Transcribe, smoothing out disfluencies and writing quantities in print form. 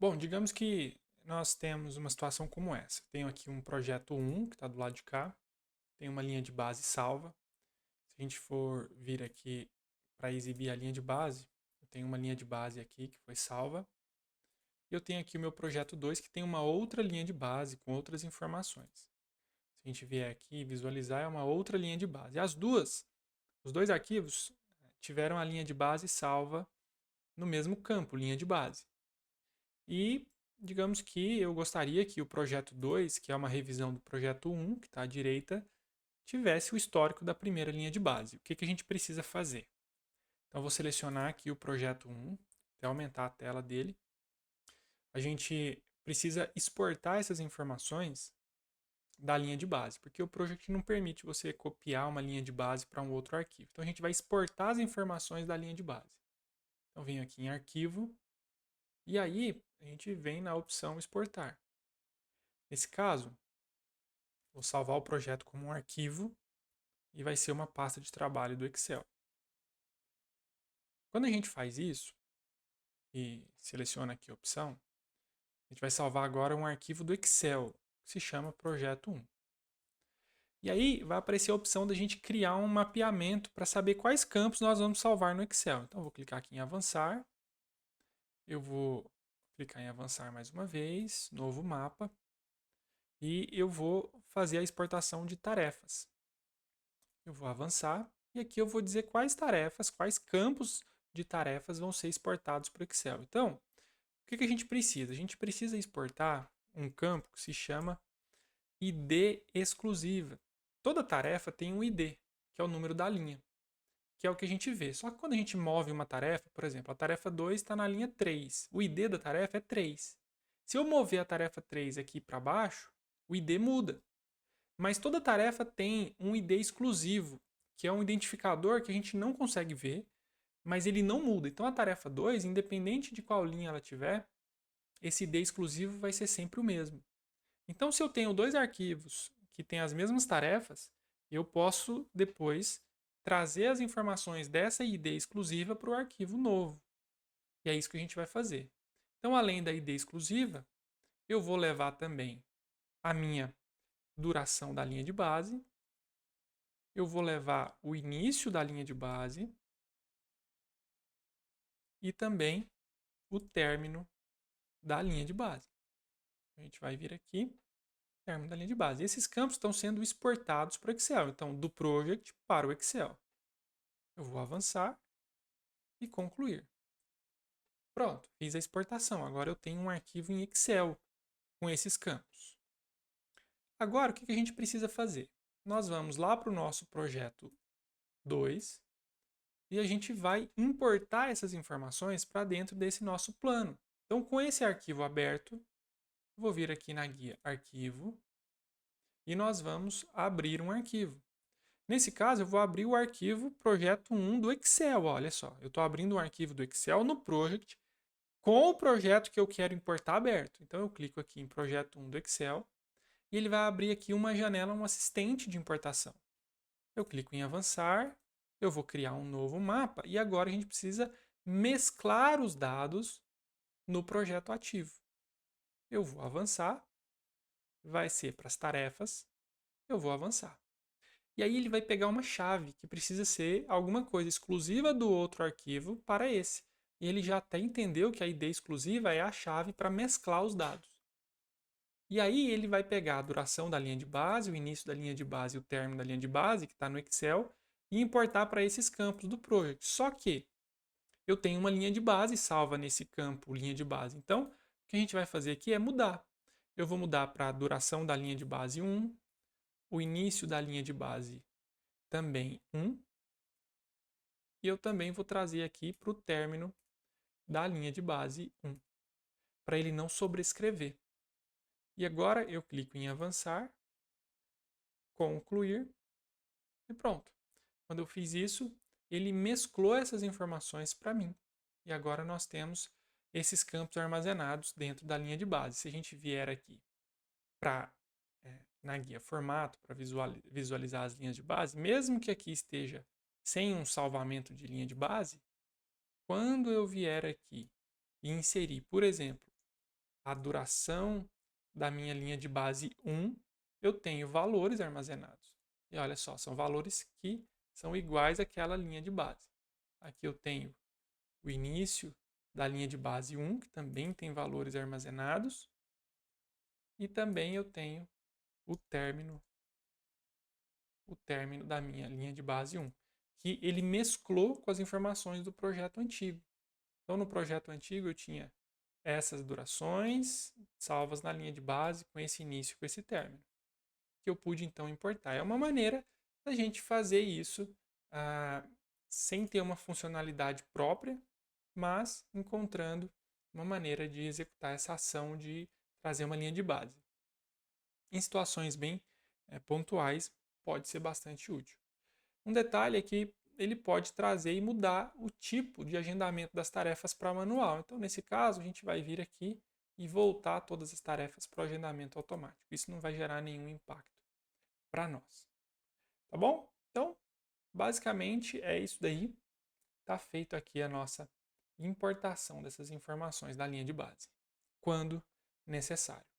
Bom, digamos que nós temos uma situação como essa. Tenho aqui um projeto 1, que está do lado de cá, tem uma linha de base salva. Se a gente for vir aqui para exibir a linha de base, eu tenho uma linha de base aqui que foi salva. E eu tenho aqui o meu projeto 2, que tem uma outra linha de base com outras informações. Se a gente vier aqui e visualizar, é uma outra linha de base. Os dois arquivos tiveram a linha de base salva no mesmo campo, linha de base. E digamos que eu gostaria que o projeto 2, que é uma revisão do projeto 1, que está à direita, tivesse o histórico da primeira linha de base. O que a gente precisa fazer? Então, eu vou selecionar aqui o projeto 1, até aumentar a tela dele. A gente precisa exportar essas informações da linha de base, porque o Project não permite você copiar uma linha de base para um outro arquivo. Então, a gente vai exportar as informações da linha de base. Então, venho aqui em Arquivo, e aí a gente vem na opção Exportar. Nesse caso, vou salvar o projeto como um arquivo e vai ser uma pasta de trabalho do Excel. Quando a gente faz isso e seleciona aqui a opção, a gente vai salvar agora um arquivo do Excel, que se chama projeto 1. E aí vai aparecer a opção da gente criar um mapeamento para saber quais campos nós vamos salvar no Excel. Então, eu vou clicar aqui em avançar, eu vou clicar em avançar mais uma vez, novo mapa, e eu vou fazer a exportação de tarefas. Eu vou avançar e aqui eu vou dizer quais tarefas, quais campos de tarefas vão ser exportados para o Excel. Então, o que a gente precisa? A gente precisa exportar um campo que se chama ID exclusiva. Toda tarefa tem um ID, que é o número da linha, que é o que a gente vê. Só que quando a gente move uma tarefa, por exemplo, a tarefa 2 está na linha 3, o ID da tarefa é 3. Se eu mover a tarefa 3 aqui para baixo, o ID muda. Mas toda tarefa tem um ID exclusivo, que é um identificador que a gente não consegue ver, mas ele não muda. Então a tarefa 2, independente de qual linha ela tiver, esse ID exclusivo vai ser sempre o mesmo. Então, se eu tenho dois arquivos que têm as mesmas tarefas, eu posso depois trazer as informações dessa ID exclusiva para o arquivo novo. E é isso que a gente vai fazer. Então, além da ID exclusiva, eu vou levar também a minha duração da linha de base, eu vou levar o início da linha de base e também o término da linha de base. A gente vai vir aqui, término da linha de base. Esses campos estão sendo exportados para o Excel, então do Project para o Excel. Eu vou avançar e concluir. Pronto, fiz a exportação. Agora eu tenho um arquivo em Excel com esses campos. Agora, o que a gente precisa fazer? Nós vamos lá para o nosso projeto 2 e a gente vai importar essas informações para dentro desse nosso plano. Então, com esse arquivo aberto, vou vir aqui na guia Arquivo e nós vamos abrir um arquivo. Nesse caso, eu vou abrir o arquivo projeto 1 do Excel. Olha só, eu estou abrindo um arquivo do Excel no Project com o projeto que eu quero importar aberto. Então, eu clico aqui em projeto 1 do Excel e ele vai abrir aqui uma janela, um assistente de importação. Eu clico em avançar, eu vou criar um novo mapa e agora a gente precisa mesclar os dados no projeto ativo. Eu vou avançar, vai ser para as tarefas, eu vou avançar. E aí ele vai pegar uma chave que precisa ser alguma coisa exclusiva do outro arquivo para esse. E ele já até entendeu que a ID exclusiva é a chave para mesclar os dados. E aí ele vai pegar a duração da linha de base, o início da linha de base e o término da linha de base, que está no Excel, e importar para esses campos do Project. Só que eu tenho uma linha de base salva nesse campo, linha de base. Então, o que a gente vai fazer aqui é mudar. Eu vou mudar para a duração da linha de base 1, o início da linha de base também 1, e eu também vou trazer aqui para o término da linha de base 1, para ele não sobrescrever. E agora eu clico em avançar, concluir e pronto. Quando eu fiz isso, ele mesclou essas informações para mim. E agora nós temos esses campos armazenados dentro da linha de base. Se a gente vier aqui para na guia formato para visualizar as linhas de base, mesmo que aqui esteja sem um salvamento de linha de base, quando eu vier aqui e inserir, por exemplo, a duração da minha linha de base 1, eu tenho valores armazenados. E olha só, são valores que são iguais àquela linha de base. Aqui eu tenho o início da linha de base 1, que também tem valores armazenados, e também eu tenho o término da minha linha de base 1, que ele mesclou com as informações do projeto antigo. Então, no projeto antigo, eu tinha essas durações salvas na linha de base, com esse início, com esse término, que eu pude, então, importar. É uma maneira da gente fazer isso sem ter uma funcionalidade própria, mas encontrando uma maneira de executar essa ação de trazer uma linha de base. Em situações bem pontuais, pode ser bastante útil. Um detalhe é que ele pode trazer e mudar o tipo de agendamento das tarefas para manual. Então, nesse caso, a gente vai vir aqui e voltar todas as tarefas para o agendamento automático. Isso não vai gerar nenhum impacto para nós. Tá bom? Então, basicamente é isso daí. Está feito aqui a nossa importação dessas informações da linha de base, quando necessário.